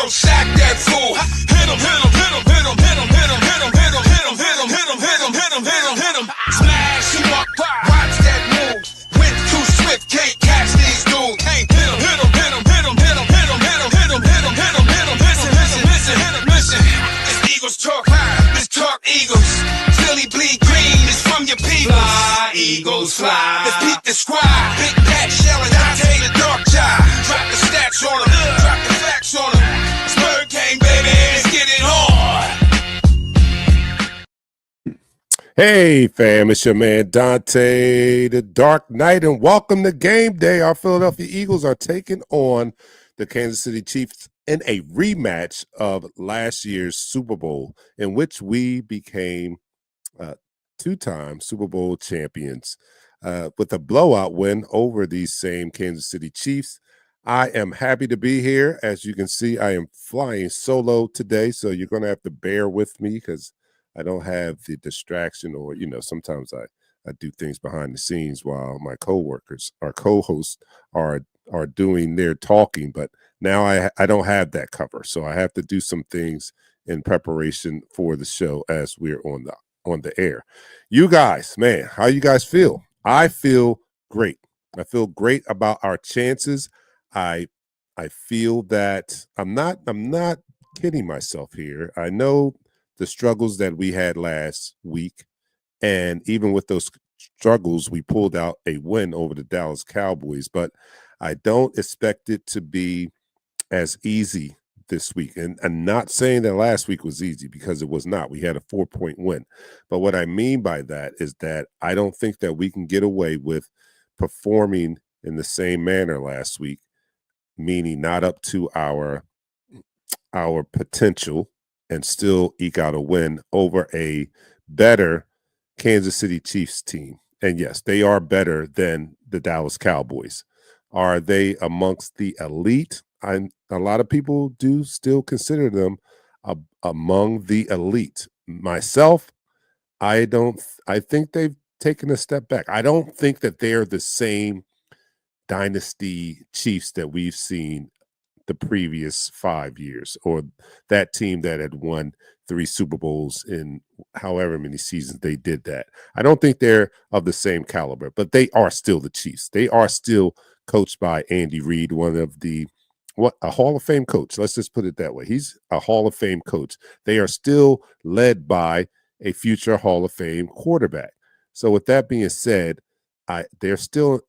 Yo, sack that fool. Hit him, hit him, hit him, hit him, hit him, hit him, hit him, hit him, hit him, hit him, hit him, hit him, hit him, hit him, hit him. Smash him up. Watch that move. Went too swift, can't catch these dudes. Hit him, hit him, hit him, hit him, hit him, hit him, hit him, hit him, hit him, hit him, hit him. Listen, listen, listen, listen. This Eagles talk. This talk Eagles. Philly bleed green. It's from your people. Fly, Eagles, fly. Let's beat the squad. Big Pat shelling Dante the dark child. Drop the stats on him. Drop the facts on him. Spur game, baby. Let's get it on. Hey, fam, it's your man Dante, the Dark Knight, and welcome to game day. Our Philadelphia Eagles are taking on the Kansas City Chiefs in a rematch of last year's Super Bowl, in which we became two-time Super Bowl champions with a blowout win over these same Kansas City Chiefs. I am happy to be here. As you can see, I am flying solo today, so you're going to have to bear with me because I don't have the distraction, or, you know, sometimes I do things behind the scenes while my coworkers, our co-hosts, are doing their talking. But now I don't have that cover, so I have to do some things in preparation for the show as we're on the air. You guys, man, how you guys feel? I feel great. I feel great about our chances. I feel that I'm not kidding myself here. I know the struggles that we had last week, and even with those struggles, we pulled out a win over the Dallas Cowboys, but I don't expect it to be as easy this week. And I'm not saying that last week was easy, because it was not. We had a 4-point win. But what I mean by that is that I don't think that we can get away with performing in the same manner last week, meaning not up to our potential, and still eke out a win over a better Kansas City Chiefs team. And yes, they are better than the Dallas Cowboys. Are they amongst the elite? A lot of people do still consider them among the elite. Myself, I think they've taken a step back. I don't think that they're the same dynasty Chiefs that we've seen the previous 5 years, or that team that had won 3 Super Bowls in however many seasons they did that. I don't think they're of the same caliber, but they are still the Chiefs. They are still coached by Andy Reid, a Hall of Fame coach. Let's just put it that way. He's a Hall of Fame coach. They are still led by a future Hall of Fame quarterback. So with that being said, they're still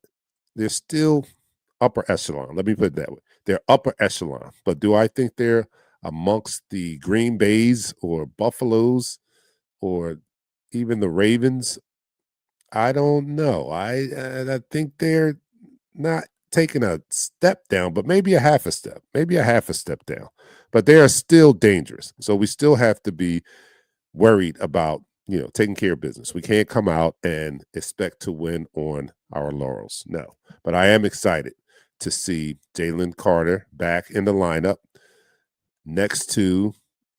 upper echelon. Let me put it that way. They're upper echelon. But do I think they're amongst the Green Bays or Buffaloes or even the Ravens? I don't know. I think they're not taking a step down, but maybe a half a step down. But they are still dangerous. So we still have to be worried about, taking care of business. We can't come out and expect to win on our laurels. No. But I am excited to see Jalen Carter back in the lineup next to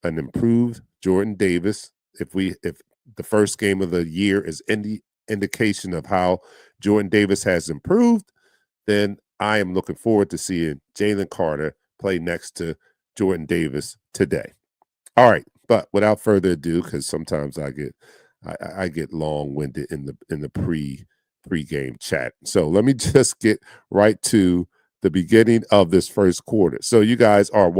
an improved Jordan Davis. If the first game of the year is any indication of how Jordan Davis has improved, then I am looking forward to seeing Jalen Carter play next to Jordan Davis today. All right, but without further ado, because sometimes I get long-winded in the pre-game chat. So let me just get right to the beginning of this first quarter. So you guys are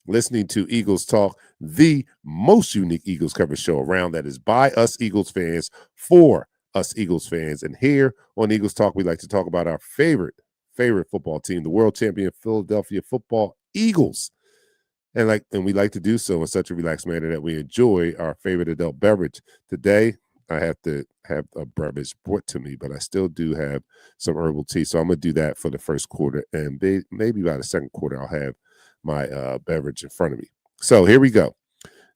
listening to Eagles Talk, the most unique Eagles coverage show around, that is by us Eagles fans, for us Eagles fans. And here on Eagles Talk, we like to talk about our favorite football team, the world champion Philadelphia Football Eagles. And we like to do so in such a relaxed manner that we enjoy our favorite adult beverage. Today, I have to have a beverage brought to me, but I still do have some herbal tea. So I'm going to do that for the first quarter. And maybe by the second quarter, I'll have my beverage in front of me. So here we go.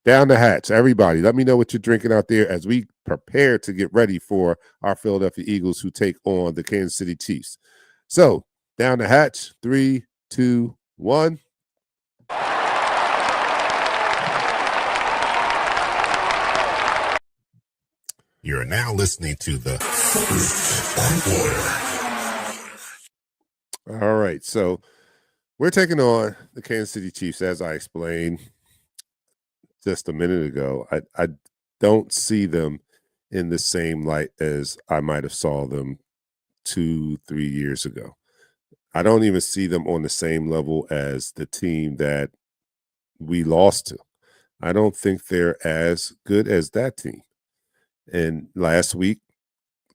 Down the hatch. Everybody, let me know what you're drinking out there as we prepare to get ready for our Philadelphia Eagles, who take on the Kansas City Chiefs. So down the hatch. 3, 2, 1. You're now listening to the All right. So We're taking on the Kansas City Chiefs, as I explained just a minute ago. I don't see them in the same light as I might have saw them 2-3 years ago. I don't even see them on the same level as the team that we lost to. I don't think they're as good as that team. And last week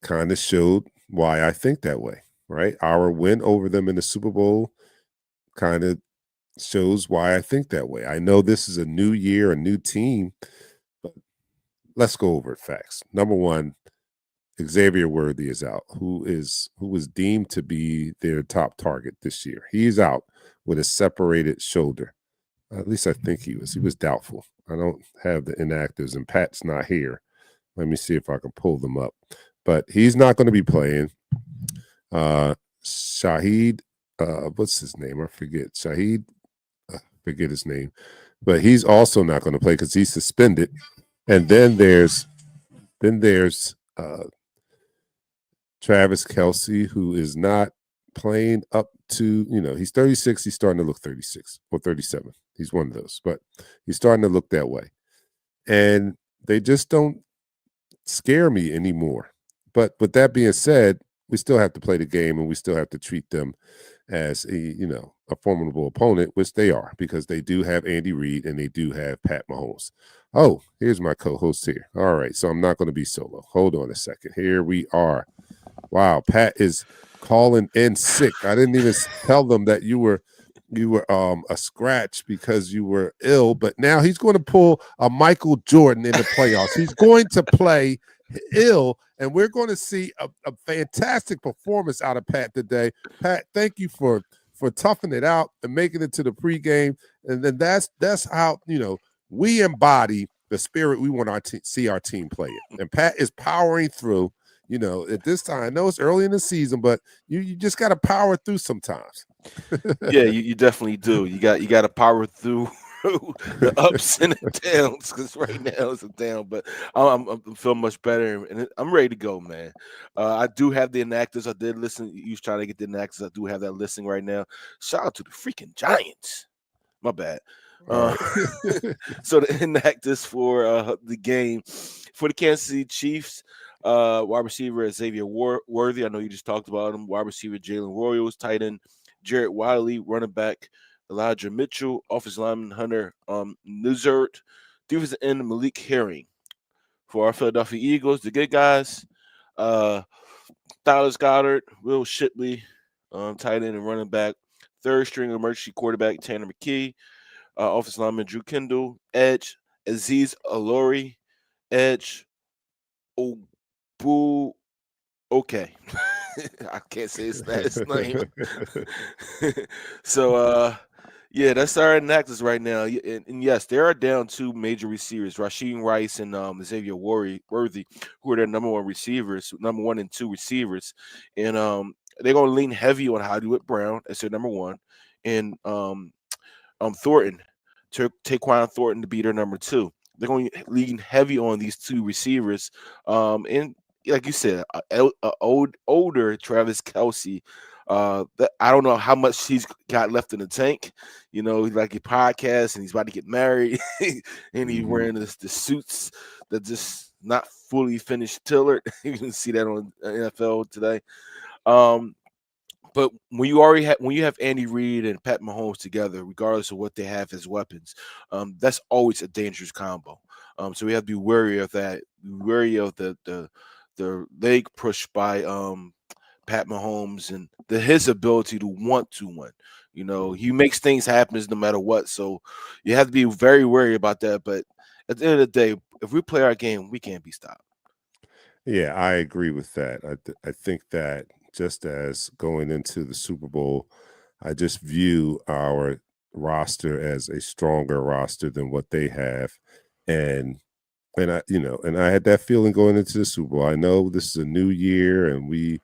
kind of showed why I think that way, right? Our win over them in the Super Bowl kind of shows why I think that way. I know this is a new year, a new team, but let's go over it facts. Number one, Xavier Worthy is out, who was deemed to be their top target this year. He's out with a separated shoulder. At least I think he was. He was doubtful. I don't have the inactives, and Pat's not here. Let me see if I can pull them up. But he's not going to be playing. Shahid, what's his name? I forget. Shahid, forget his name. But he's also not going to play because he's suspended. And then there's Travis Kelce, who is not playing up to, he's 36. He's starting to look 36 or 37. He's one of those, but he's starting to look that way. And they just don't scare me anymore. But with that being said, we still have to play the game and we still have to treat them as a formidable opponent, which they are, because they do have Andy Reid and they do have Pat Mahomes. Oh, here's my co-host here. All right, so I'm not going to be solo. Hold on a second. Here we are. Wow, Pat is calling in sick. I didn't even tell them that you were a scratch because you were ill, but now he's going to pull a Michael Jordan in the playoffs. He's going to play ill, and we're going to see a fantastic performance out of Pat today. Pat, thank you for toughing it out and making it to the pregame, and then that's how we embody the spirit we want see our team play it. And Pat is powering through. At this time, I know it's early in the season, but you just got to power through sometimes. Yeah, you definitely do. You got to power through the ups and the downs, because right now it's a down. But I'm feeling much better, and I'm ready to go, man. I do have the inactives. I did listen. You was trying to get the inactives. I do have that listing right now. Shout out to the freaking Giants. My bad. Right. So the inactives for the game for the Kansas City Chiefs. Wide receiver Xavier Worthy. I know you just talked about him. Wide receiver Jalen Royals. Tight end Jarrett Wiley. Running back Elijah Mitchell. Offensive lineman Hunter Nuzert. Defensive end Malik Herring. For our Philadelphia Eagles, the good guys, Tyler Goddard, Will Shipley, tight end and running back. Third string emergency quarterback Tanner McKee. Offensive lineman Drew Kendall. Edge Aziz Alori. Edge Obu. Okay. I can't say his last name. So, yeah, that's our inactives right now. And yes, they are down two major receivers, Rasheed Rice and Xavier Worthy, who are their number one receivers, number 1 and 2 receivers. And they're going to lean heavy on Hollywood Brown as their number 1. And Thornton, Taquan Thornton to be their number 2. They're going to lean heavy on these two receivers. And like you said, older Travis Kelce. I don't know how much he's got left in the tank. Like a podcast, and he's about to get married, and he's wearing the suits that just not fully finished tailored. You can see that on NFL today. But when you have Andy Reid and Pat Mahomes together, regardless of what they have as weapons, that's always a dangerous combo. So we have to be wary of that. Be wary of the leg push by Pat Mahomes and his ability to want to win. He makes things happen no matter what. So you have to be very wary about that. But at the end of the day, if we play our game, we can't be stopped. Yeah, I agree with that. I think that just as going into the Super Bowl, I just view our roster as a stronger roster than what they have. And I had that feeling going into the Super Bowl. I know this is a new year and we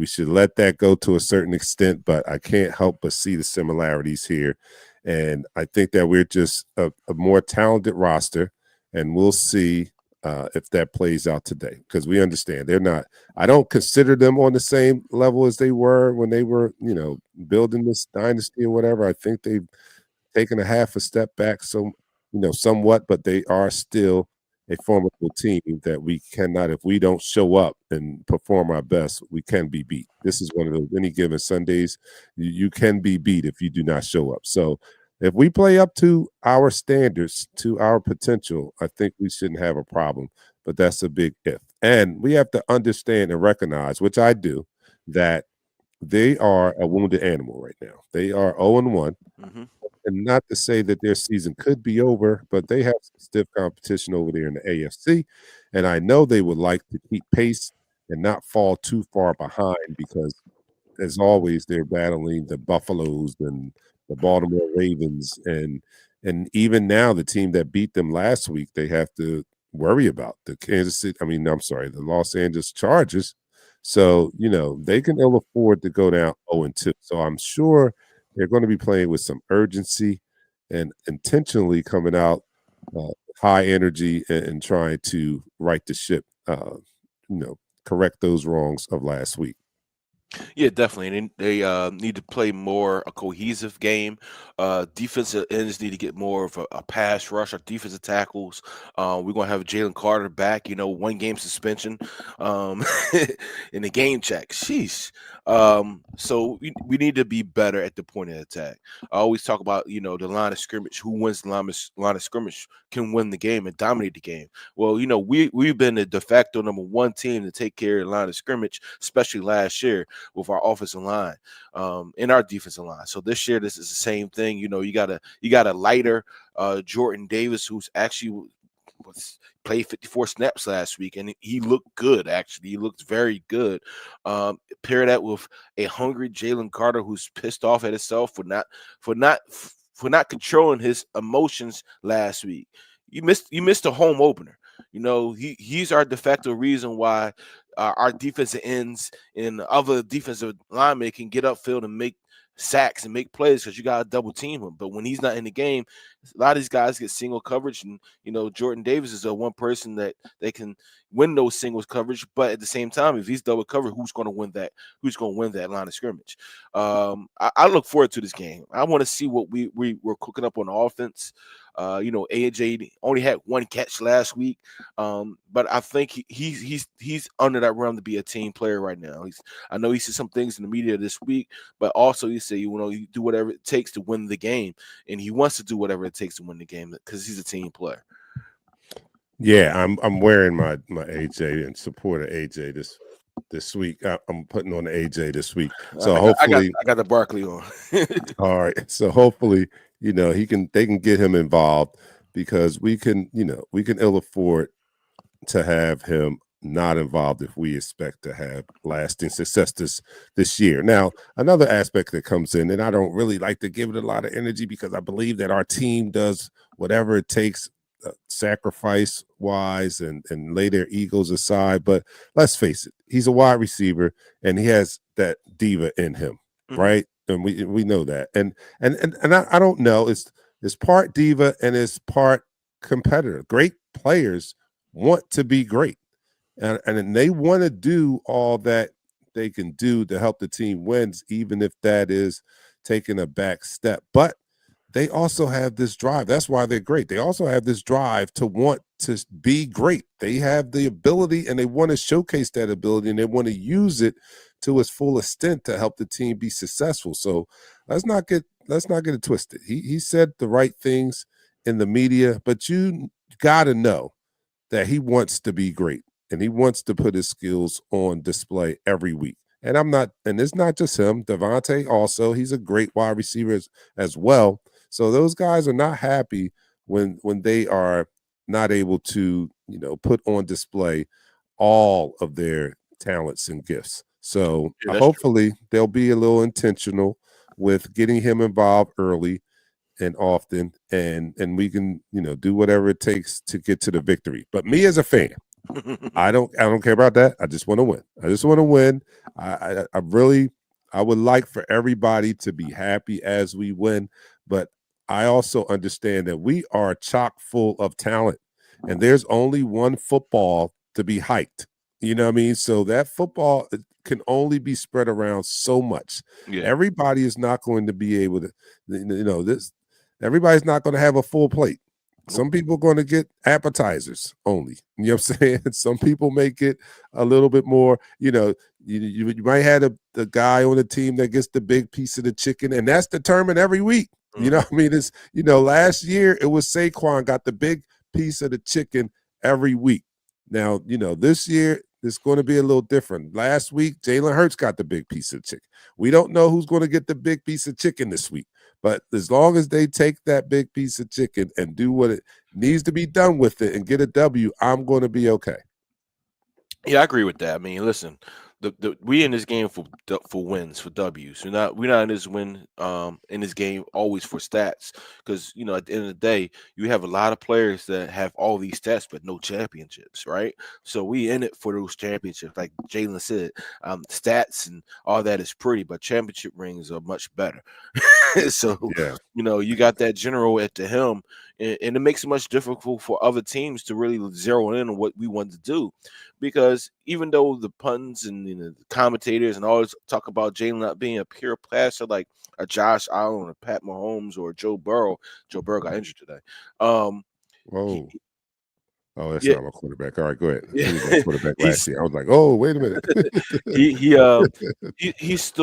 should let that go to a certain extent, but I can't help but see the similarities here. And I think that we're just a more talented roster, and we'll see if that plays out today, because we understand they're not. I don't consider them on the same level as they were when they were, building this dynasty or whatever. I think they've taken a half a step back, so somewhat, but they are still a formidable team that we cannot, if we don't show up and perform our best, we can be beat. This is one of those any given Sundays, you can be beat if you do not show up. So if we play up to our standards, to our potential, I think we shouldn't have a problem. But that's a big if. And we have to understand and recognize, which I do, that they are a wounded animal right now. They are 0-1. Mm-hmm. And not to say that their season could be over, but they have some stiff competition over there in the AFC. And I know they would like to keep pace and not fall too far behind, because, as always, they're battling the Buffaloes and the Baltimore Ravens. And even now, the team that beat them last week, they have to worry about the the Los Angeles Chargers. So, they can ill afford to go down 0-2. So I'm sure they're going to be playing with some urgency and intentionally coming out high energy and trying to right the ship, correct those wrongs of last week. Yeah, definitely. And they need to play more a cohesive game. Defensive ends need to get more of a pass rush. Our defensive tackles. We're gonna have Jalen Carter back. 1 game suspension, um, in the game check. Sheesh. So we need to be better at the point of attack. I always talk about the line of scrimmage. Who wins the line of scrimmage can win the game and dominate the game. Well, we've been the de facto #1 team to take care of the line of scrimmage, especially last year with our offensive line, and our defensive line. So this year, this is the same thing. You got a lighter Jordan Davis, who's actually played 54 snaps last week, and he looked good. Actually, he looked very good. Pair that with a hungry Jalen Carter, who's pissed off at himself for not controlling his emotions last week. You missed a home opener. He's our de facto reason why our defensive ends and other defensive linemen can get upfield and make sacks and make plays, because you got to double team him. But when he's not in the game, a lot of these guys get single coverage, and Jordan Davis is the one person that they can win those singles coverage. But at the same time, if he's double covered, who's going to win that? Who's going to win that line of scrimmage? I look forward to this game. I want to see what we're cooking up on offense. AJ only had 1 catch last week, but I think he's under that realm to be a team player right now. I know he said some things in the media this week, but also he said you do whatever it takes to win the game, and he wants to do whatever it takes to win the game because he's a team player. Yeah, I'm wearing my AJ in support of AJ this week. I'm putting on the AJ this week. So hopefully I got the Barkley on. all right. So hopefully, they can get him involved, because we can ill afford to have him not involved if we expect to have lasting success this year. Now, another aspect that comes in, and I don't really like to give it a lot of energy, because I believe that our team does whatever it takes, sacrifice wise, and lay their egos aside. But let's face it, he's a wide receiver and he has that diva in him, right? And we know that. And I don't know, it's part diva and it's part competitor. Great players want to be great, and they want to do all that they can do to help the team wins, even if that is taking a back step. But they also have this drive. That's why they're great. They also have this drive to want to be great. They have the ability, and they want to showcase that ability, and they want to use it to its full extent to help the team be successful. So let's not get it twisted. He said the right things in the media, but you got to know that he wants to be great, and he wants to put his skills on display every week. And it's not just him. Dante also, he's a great wide receiver as well. So those guys are not happy when they are not able to, put on display all of their talents and gifts. So hopefully they'll be a little intentional with getting him involved early and often, and we can, do whatever it takes to get to the victory. But me as a fan, I don't care about that. I just want to win. I would like for everybody to be happy as we win, but I also understand that we are chock full of talent, and there's only one football to be hiked. You know what I mean? So that football can only be spread around so much. Yeah. Everybody is not going to be able to, this. Everybody's not going to have a full plate. Some people are going to get appetizers only. You know what I'm saying? Some people may get a little bit more. You might have the guy on the team that gets the big piece of the chicken, and that's determined every week. You know what I mean? It's last year it was Saquon got the big piece of the chicken every week. Now, this year it's going to be a little different. Last week, Jalen Hurts got the big piece of chicken. We don't know who's going to get the big piece of chicken this week. But as long as they take that big piece of chicken and do what it needs to be done with it and get a W, I'm going to be okay. Yeah, I agree with that. I mean, listen, we in this game for wins, for W's. We're not in this game always for stats, because at the end of the day you have a lot of players that have all these stats but no championships, right? So we in it for those championships, like Jalen said. Stats and all that is pretty, but championship rings are much better. So Yeah. you got that general at the helm, and it makes it much difficult for other teams to really zero in on what we want to do, because even though the puns and the commentators and all this talk about Jalen not being a pure passer like a Josh Allen or Pat Mahomes or Joe Burrow got injured today. Whoa. That's yeah, not my quarterback. All right, go ahead. yeah, He was my quarterback last he's year. I was like, oh, wait a minute. he's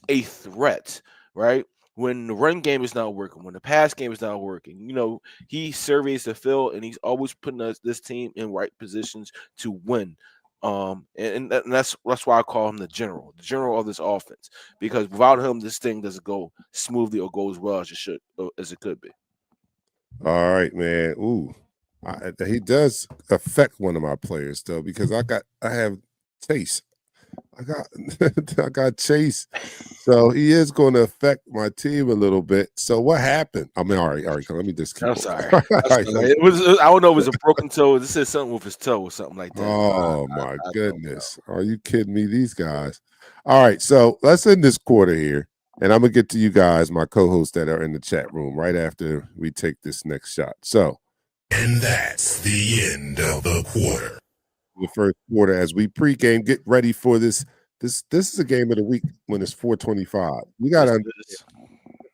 a threat, right? When the run game is not working, when the pass game is not working, he surveys the field, and he's always putting this team in right positions to win. And that's why I call him the general of this offense, because without him, this thing doesn't go smoothly or go as well as it could be. All right, man. Ooh, he does affect one of my players though, because I have Chase. I got Chase, so he is going to affect my team a little bit. So what happened? I mean, all right. Let me just keep. I'm sorry. It was. I don't know if it was a broken toe. This is something with his toe or something like that. Oh my goodness! Are you kidding me? These guys. All right, so let's end this quarter here, and I'm gonna get to you guys, my co-hosts that are in the chat room, right after we take this next shot. So, and that's the end of the quarter. The first quarter, as we pregame, get ready for this. This is a game of the week when it's 425. You got to.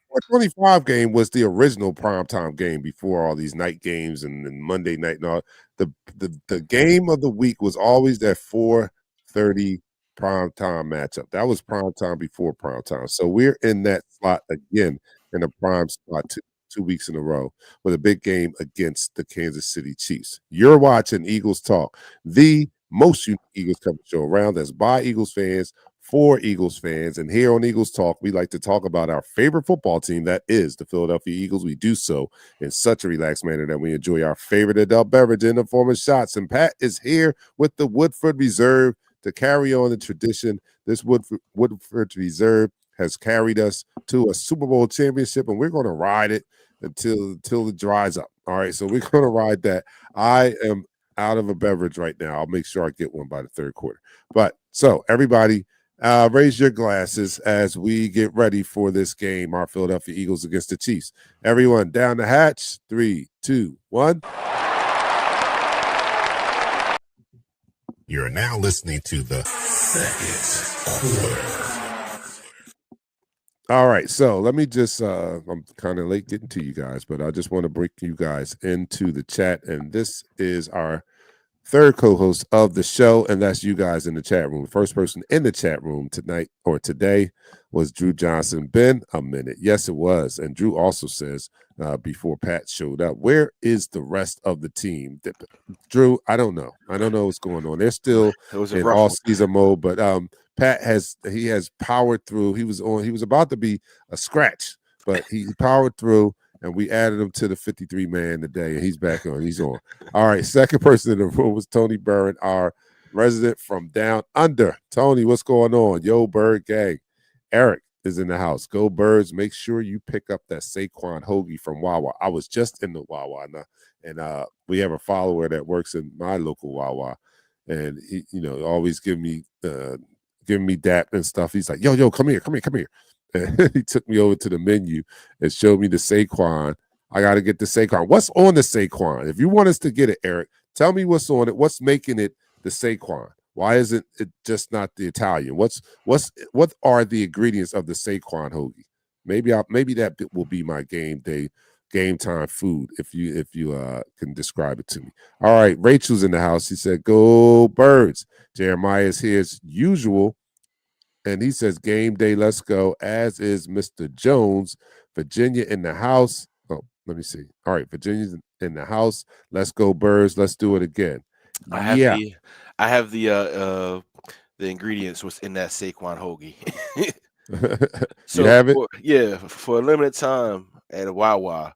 425 game was the original primetime game before all these night games and Monday night and all. The game of the week was always that 4:30 primetime matchup. That was primetime before primetime. So we're in that slot again in a prime spot two weeks in a row with a big game against the Kansas City Chiefs. You're watching Eagles Talk, the most unique Eagles coverage show around, that's by Eagles fans for Eagles fans. And here on Eagles Talk, we like to talk about our favorite football team, that is the Philadelphia Eagles. We do so in such a relaxed manner that we enjoy our favorite adult beverage in the form of shots. And Pat is here with the Woodford Reserve to carry on the tradition. This Woodford Reserve has carried us to a Super Bowl championship, and we're going to ride it until it dries up. All right, so we're going to ride that. I am out of a beverage right now. I'll make sure I get one by the third quarter. But so everybody, raise your glasses as we get ready for this game, our Philadelphia Eagles against the Chiefs. Everyone down the hatch. 3, 2, 1. You're now listening to the second quarter. All right, so let me just, I'm kind of late getting to you guys, but I just want to bring you guys into the chat. And this is our third co-host of the show, and that's you guys in the chat room. First person in the chat room tonight or today was Drew Johnson. Been a minute. Yes, it was. And Drew also says, before Pat showed up, where is the rest of the team? Drew, I don't know. I don't know what's going on. They're still in all-season mode, but Pat has powered through. He was about to be a scratch, but he powered through, and we added him to the 53-man today, and he's back on. He's on. All right, second person in the room was Tony Burren, our resident from down under. Tony, what's going on? Yo, Bird gang. Eric is in the house. Go Birds. Make sure you pick up that Saquon hoagie from Wawa. I was just in the Wawa, and we have a follower that works in my local Wawa, and he, always giving me dap and stuff. He's like, yo, come here. And he took me over to the menu and showed me the Saquon. I got to get the Saquon. What's on the Saquon? If you want us to get it, Eric, tell me what's on it. What's making it the Saquon? Why isn't it just not the Italian? What are the ingredients of the Saquon hoagie? Maybe that will be my game time food if you can describe it to me. All right, Rachel's in the house. He said, "Go Birds." Jeremiah is here as usual, and he says, "Game day, let's go." As is Mr. Jones. Virginia in the house. Oh, let me see. All right, Virginia's in the house. Let's go Birds. Let's do it again. I have Yeah. the ingredients was in that Saquon hoagie. You So have it? for a limited time at a Wawa,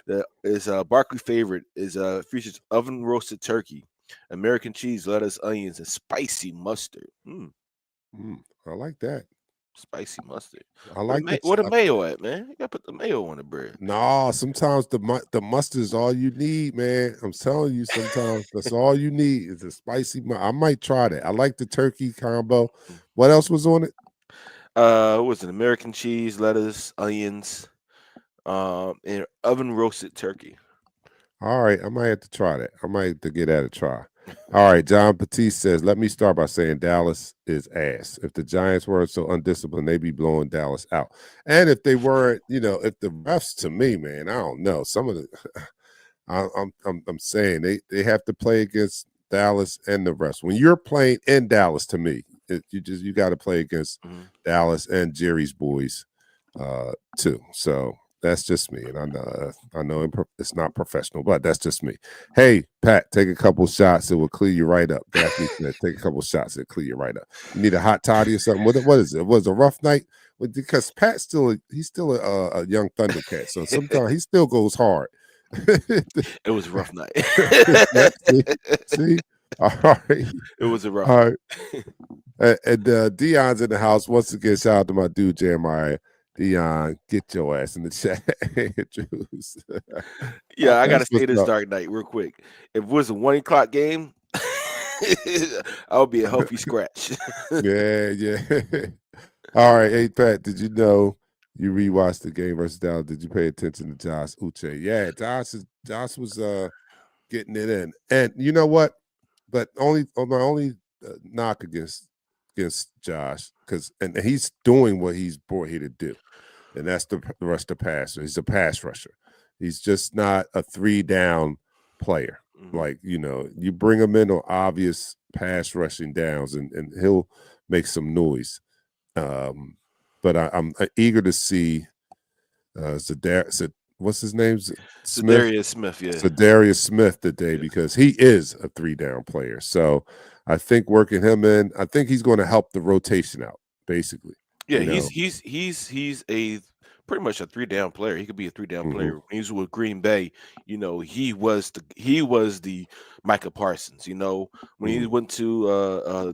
the is Barkley favorite is features oven roasted turkey, American cheese, lettuce, onions, and spicy mustard. I like that. Spicy mustard. I like the Where the mayo at, man? You gotta put the mayo on the bread. No, sometimes the mustard is all you need, man. I'm telling you, sometimes that's all you need is a spicy. I might try that. I like the turkey combo. What else was on it? What was it? American cheese, lettuce, onions, and oven roasted turkey. All right, I might have to try that. I might have to get that a try. All right, John Petit says, "Let me start by saying Dallas is ass. If the Giants weren't so undisciplined, they'd be blowing Dallas out. And if they weren't, if the refs, to me, man, I don't know. Some of the, I'm saying they have to play against Dallas and the refs. When you're playing in Dallas, to me, you got to play against Dallas and Jerry's boys, too. So." That's just me, and I know it's not professional, but that's just me. Hey, Pat, take a couple shots; it will clear you right up. Daphne said, "Take a couple shots; it'll clear you right up." You need a hot toddy or something. What is it? Was it a rough night? Because Pat's he's still a young Thundercat, so sometimes he still goes hard. It was a rough night. see, all right, it was a rough. All right, and Dion's in the house once again. Shout out to my dude Jeremiah. Dion, get your ass in the chat. Yeah, I gotta say this Dark Knight real quick. If it was a 1 o'clock game, I would be a healthy scratch. yeah. All right, hey Pat, did you know you rewatched the game versus Dallas? Did you pay attention to Josh Uche? Yeah, Josh was getting it in, and you know what? But my only knock against Josh and he's doing what he's brought here to do. And that's the rush the passer. He's a pass rusher. He's just not a 3-down player. Like, you bring him in on obvious pass rushing downs and he'll make some noise. But I'm eager to see what's his name? Zadarius Smith, yeah. Zadarius Smith today because he is a 3-down player. So I think working him in, I think he's going to help the rotation out, basically. Yeah, he's a pretty much a 3-down player. He could be a 3-down player. When he was with Green Bay, he was the Micah Parsons. When he went to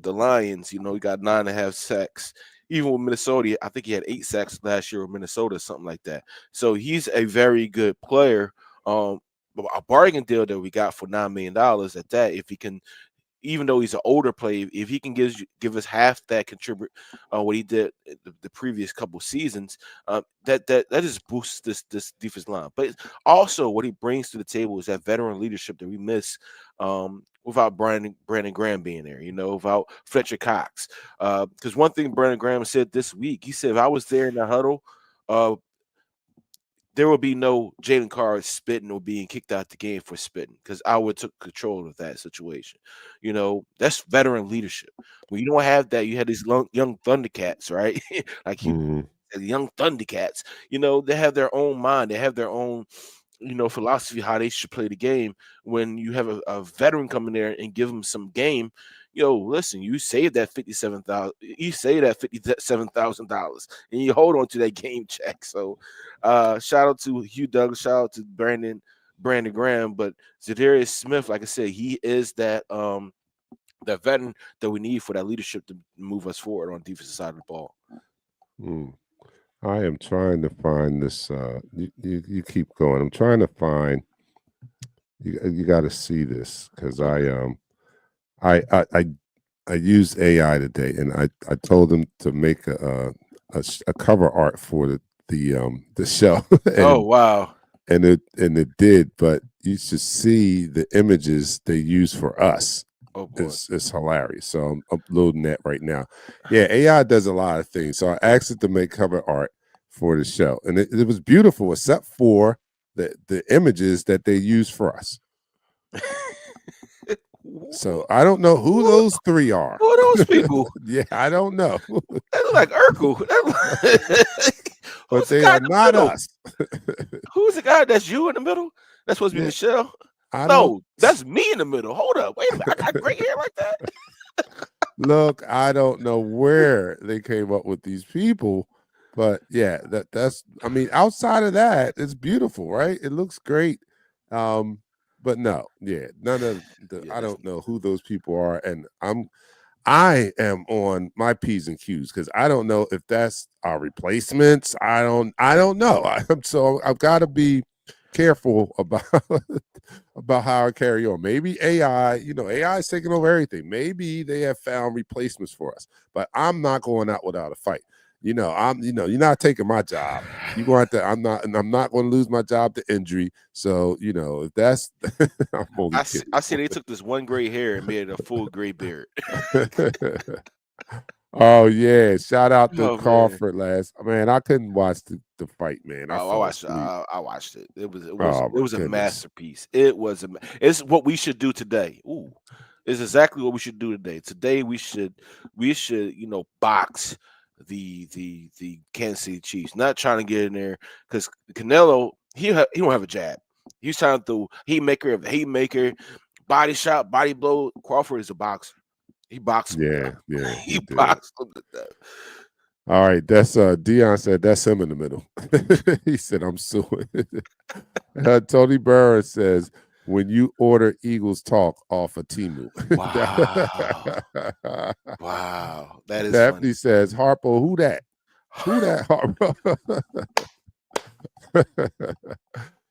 the Lions, he got 9.5 sacks. Even with Minnesota, I think he had 8 sacks last year with Minnesota, something like that. So he's a very good player. A bargain deal that we got for $9 million at that, if he can. Even though he's an older player, if he can give us half that contribute what he did the previous couple seasons, that just boosts this defense line. But also what he brings to the table is that veteran leadership that we miss without Brandon Graham being there, without Fletcher Cox. Because one thing Brandon Graham said this week, he said, if I was there in the huddle, there will be no Jalen Carr spitting or being kicked out the game for spitting because I would took control of that situation. That's veteran leadership. When you don't have that, you had these young Thundercats, right? Like the young Thundercats. They have their own mind. They have their own, philosophy how they should play the game. When you have a veteran come in there and give them some game, listen, you save that $57,000 and you hold on to that game check. So shout out to Hugh Douglas, shout out to Brandon Graham. But Zadarius Smith, like I said, he is that veteran that we need for that leadership to move us forward on the defensive side of the ball. I am trying to find this. You keep going. I'm trying to find. You got to see this because I used AI today, and I told them to make a cover art for the show. Oh wow! and it did, but you should see the images they use for us. Oh boy. It's hilarious. So I'm uploading that right now. Yeah, AI does a lot of things. So I asked it to make cover art for the show, and it was beautiful, except for the images that they use for us. So I don't know who those three are. Who are those people? Yeah, I don't know, They look like Urkel. but Who's the they guy are in the not middle? us. Who's the guy? That's you in the middle? That's supposed to be Yeah, Nichelle. I don't No, that's me in the middle. Hold up. Wait a minute. I got gray hair like that? look. I don't know where they came up with these people, but yeah, that's. I mean, outside of that, it's beautiful, right? It looks great. Um, but no, yeah, none of the. Yeah, I that's don't know who those people are, and I am on my P's and Q's because I don't know if that's our replacements. I don't know. So I've got to be careful about about how I carry on. Maybe AI, AI is taking over everything. Maybe they have found replacements for us, but I'm not going out without a fight. You're not taking my job. You going to I'm not, and I'm not going to lose my job to injury. So, if that's I'm only kidding. I see they took this one gray hair and made it a full gray beard. Oh yeah, shout out to Oh man. Crawford last. Man, I couldn't watch the fight, man. I Oh, fell asleep. I watched it. Oh It my was a goodness. masterpiece. It's what we should do today. Ooh. It's exactly what we should do today. Today we should, box the Kansas City Chiefs. Not trying to get in there because Canelo, he don't have a jab. He's trying to haymaker of haymaker, body shot, body blow. Crawford is a boxer. He boxed him. Yeah, He he did. boxed him to death. All right, that's Dion said that's him in the middle. He said I'm suing. Tony Burris says when you order Eagles talk off of Timu. Wow. Wow. That is funny. Daphne says Harpo, who that? Who that Harpo?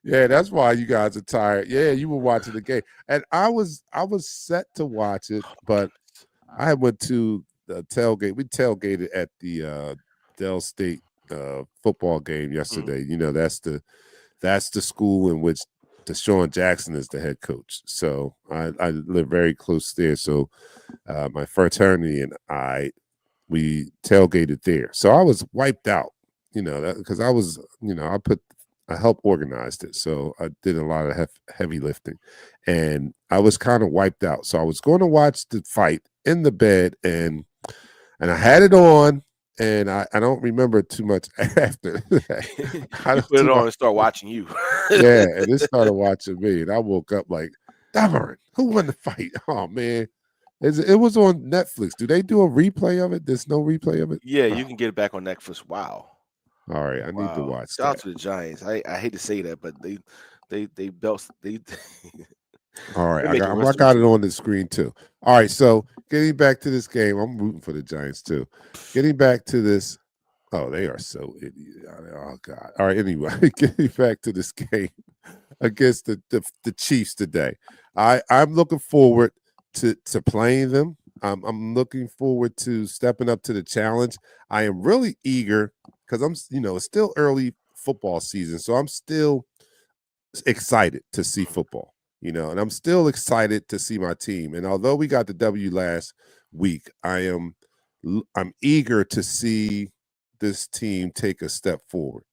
Yeah, that's why you guys are tired. Yeah, you were watching the game, and I was set to watch it, but I went to the tailgate. We tailgated at the Dell State football game yesterday. That's the school in which Deshaun Jackson is the head coach. So I live very close there. So my fraternity and we tailgated there. So I was wiped out, because I was, I helped organize it. So I did a lot of heavy lifting and I was kind of wiped out. So I was going to watch the fight in the bed and I had it on and I don't remember too much after. You put it on and start watching you. Yeah, and it started watching me and I woke up like, darn, who won the fight? Oh man. It was on Netflix. Do they do a replay of it? There's no replay of it? Yeah, you can get it back on Netflix. Wow. All right, I need to Wow. watch Shout out that. to the Giants. I hate to say that, but they belts they All right, they I make got it I rest got of it on the screen too. All right, so getting back to this game, I'm rooting for the Giants too. Getting back to this, oh, they are so idiot. Oh God. All right, anyway, getting back to this game against the Chiefs today. I'm looking forward to playing them. I'm looking forward to stepping up to the challenge. I am really eager because it's still early football season, so I'm still excited to see football, and I'm still excited to see my team. And although we got the W last week, I'm eager to see this team take a step forward.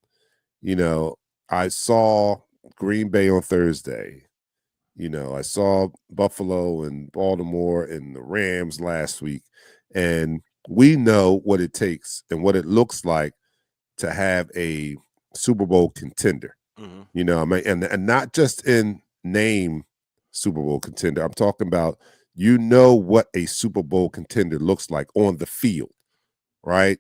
I saw Green Bay on Thursday. I saw Buffalo and Baltimore and the Rams last week, and we know what it takes and what it looks like to have a Super Bowl contender. I mean, and not just in name Super Bowl contender. I'm talking about what a Super Bowl contender looks like on the field, right?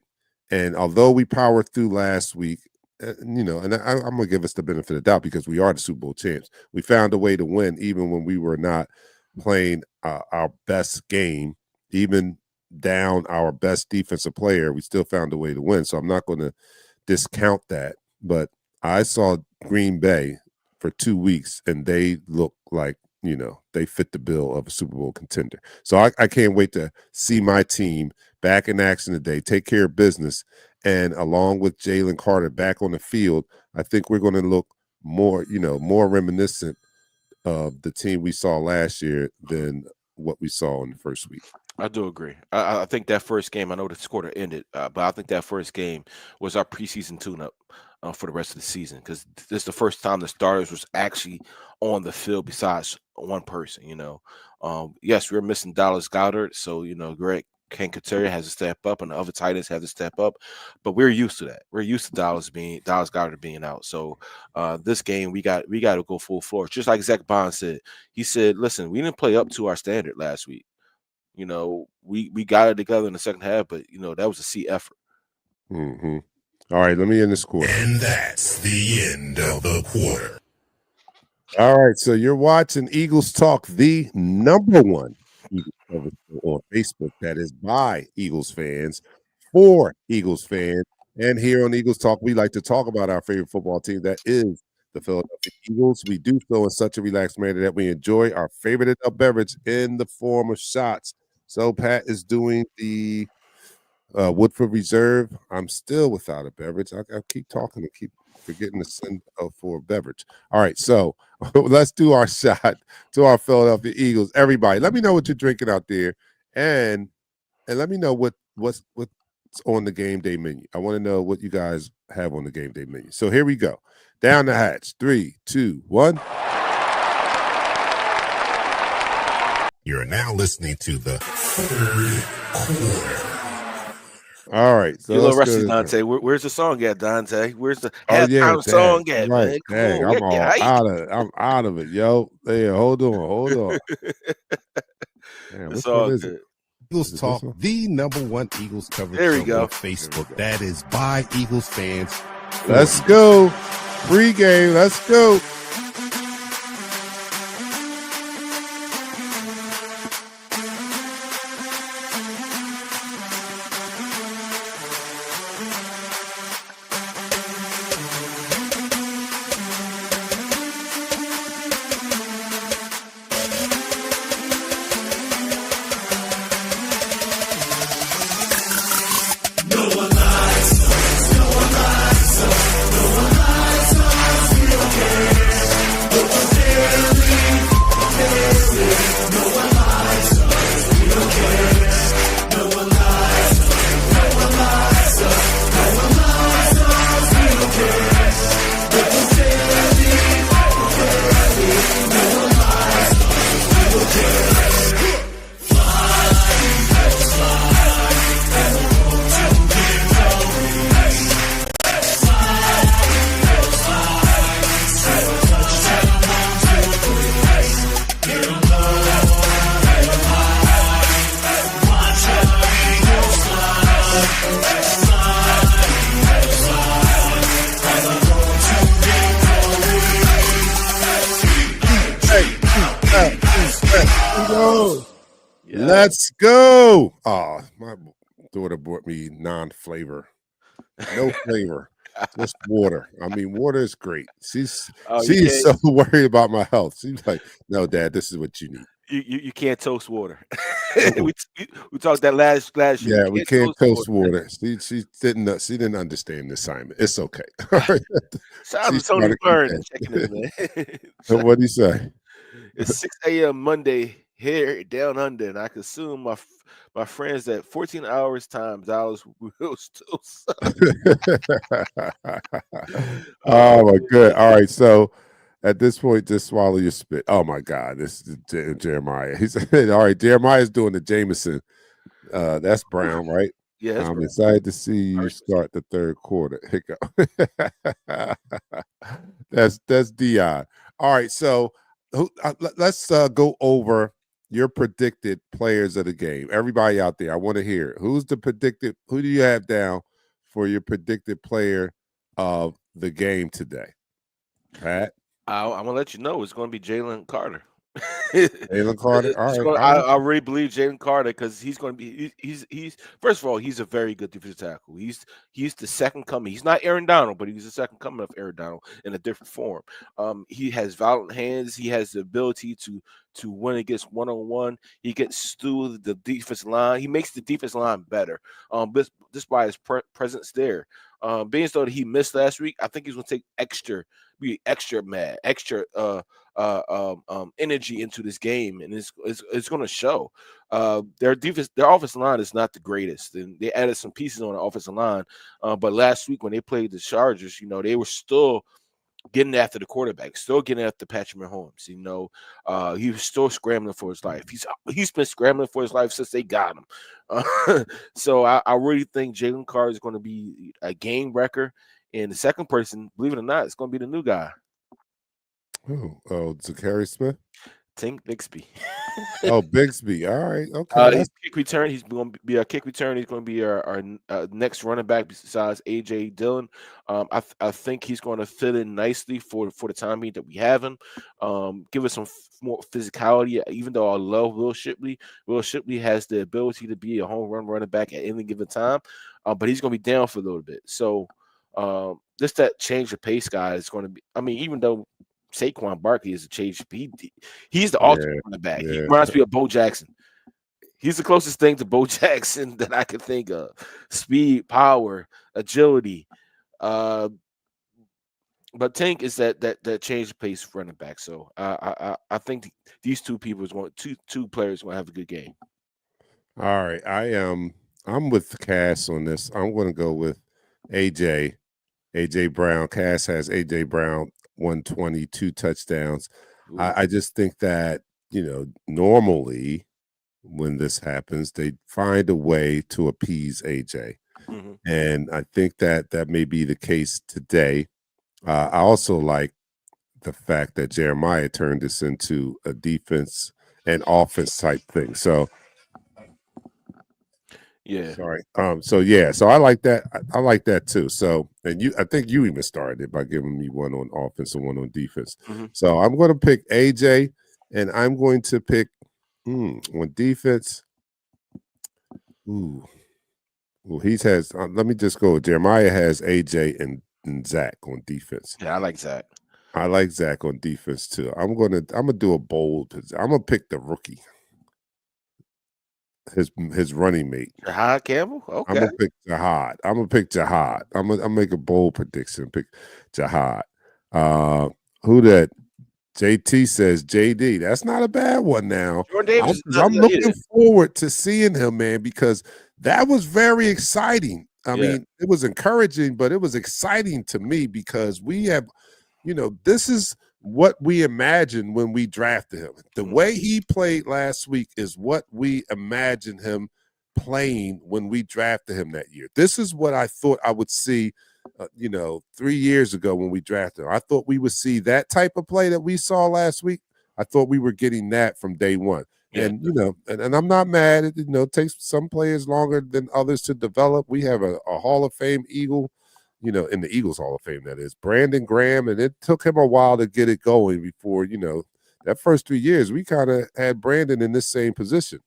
And although we powered through last week, and I'm gonna give us the benefit of the doubt because we are the Super Bowl champs. We found a way to win even when we were not playing our best game, even down our best defensive player. We still found a way to win. So I'm not going to discount that. But I saw Green Bay for 2 weeks, and they look like they fit the bill of a Super Bowl contender. So I can't wait to see my team back in action today, take care of business. And along with Jalen Carter back on the field, I think we're going to look more reminiscent of the team we saw last year than what we saw in the first week. I do agree. I think that first game, I know the quarter ended, but I think that first game was our preseason tune-up for the rest of the season because this is the first time the starters was actually on the field besides one person. Yes, we're missing Dallas Goddard, so Greg Kankateri has to step up, and the other tight ends have to step up. But we're used to that. We're used to Dallas Goddard being out. So this game, we got to go full force. Just like Zach Bond said, he said, "Listen, we didn't play up to our standard last week. We got it together in the second half, but that was a C effort." Mm-hmm. All right, let me end this quarter. And that's the end of the quarter. All right, so you're watching Eagles Talk, the number one Eagles coverage show on Facebook that is by Eagles fans for Eagles fans. And here on Eagles Talk, we like to talk about our favorite football team that is the Philadelphia Eagles. We do so in such a relaxed manner that we enjoy our favorite adult beverage in the form of shots. So Pat is doing the Woodford Reserve. I'm still without a beverage. I keep talking and keep forgetting to send for a beverage. All right, so let's do our shot to our Philadelphia Eagles. Everybody, let me know what you're drinking out there, and let me know what's on the game day menu. I want to know what you guys have on the game day menu. So here we go. Down the hatch. 3, 2, 1. You're now listening to the third quarter. All right, so You're a little let's rusty, go. Dante. Where's the song at, Dante? Where's the Oh yeah, halftime song at, right. man? Come Dang, on, I'm all out of it, yo. Hey, hold on. Man, It's which one all is it? good. Eagles Is it Talk, this one? the number one Eagles coverage There we show go. on Facebook that is by Eagles fans. for Let's Eagles go. Pre-game. Let's go. Let's go. Oh, my daughter brought me non-flavor. No flavor. Just water. I mean, water is great. She's so worried about my health. She's like, "No, Dad, this is what you need." You can't toast water. we talked that last year. Yeah, we can't toast water. She didn't understand the assignment. It's okay. All right. Shout out to She's Tony trying to keep Burns that. checking in, man. So what do you say? It's 6 a.m. Monday here down under, and I can assume my friends that 14 hours times dollars will still suck. Oh my good. All right, so at this point, just swallow your spit. Oh my God, this is Jeremiah. He said, "All right, Jeremiah's doing the Jameson. That's Brown, right? Yeah, that's I'm Brown. excited to see you start the third quarter." Hiccup. That's Dion. All right, so let's go over your predicted players of the game. Everybody out there, I want to hear it. Who do you have down for your predicted player of the game today? Pat? I'm gonna let you know it's gonna be Jalen Carter. Jalen Carter. All right. I really believe Jalen Carter because he's going to be. He's first of all, he's a very good defensive tackle. He's the second coming. He's not Aaron Donald, but he's the second coming of Aaron Donald in a different form. He has violent hands. He has the ability to win against one-on-one. He gets through the defense line. He makes the defense line better. Just by his presence there. Being as though that he missed last week, I think he's going to be extra mad, extra energy into this game, and it's going to show. Their offensive line is not the greatest, and they added some pieces on the offensive line. But last week when they played the Chargers, they were still getting after the quarterback, still getting after Patrick Mahomes. He was still scrambling for his life. He's been scrambling for his life since they got him. So I really think Jalen Carter is going to be a game wrecker. And the second person, believe it or not, it's going to be the new guy, Zachary Smith. Tink Bixby. Oh, Bigsby. All right. Okay. He's kick return. He's going to be a kick return. He's going to be our next running back besides AJ Dillon. I think he's going to fit in nicely for the time being that we have him. Give us some more physicality. Even though I love Will Shipley, Will Shipley has the ability to be a home run running back at any given time, but he's going to be down for a little bit. So just that change of pace guy is going to be. I mean, even though Saquon Barkley is a change. He's the ultimate running back. He reminds me of Bo Jackson. He's the closest thing to Bo Jackson that I can think of. Speed, power, agility. But Tank is that change of pace running back. So I think these two people two players going to have a good game. All right, I'm with Cass on this. I'm going to go with AJ Brown. Cass has AJ Brown 122 touchdowns. I just think that, normally when this happens, they find a way to appease AJ. Mm-hmm. And I think that may be the case today. I also like the fact that Jeremiah turned this into a defense and offense type thing. So yeah. Sorry. So I like that. I like that too. So, and I think you even started it by giving me one on offense and one on defense. Mm-hmm. So I'm going to pick AJ, and I'm going to pick on defense. He has. Let me just go. Jeremiah has AJ and Zach on defense. Yeah, I like Zach. I like Zach on defense too. I'm gonna do a bold. I'm gonna pick the rookie. His running mate. Jahad Campbell? Okay. I'm gonna pick Jahad. I'm gonna make a bold prediction. Pick Jahad. Who that? JT says JD. That's not a bad one now. I'm looking forward to seeing him, man, because that was very exciting. I mean, it was encouraging, but it was exciting to me because we have, this is what we imagined when we drafted him. The way he played last week is what we imagined him playing when we drafted him that year. This is what I thought I would see, 3 years ago when we drafted him. I thought we would see that type of play that we saw last week. I thought we were getting that from day one. Yeah. And, and I'm not mad. It takes some players longer than others to develop. We have a Hall of Fame Eagle, in the Eagles Hall of Fame, that is, Brandon Graham, and it took him a while to get it going before, that first 3 years, we kind of had Brandon in this same position,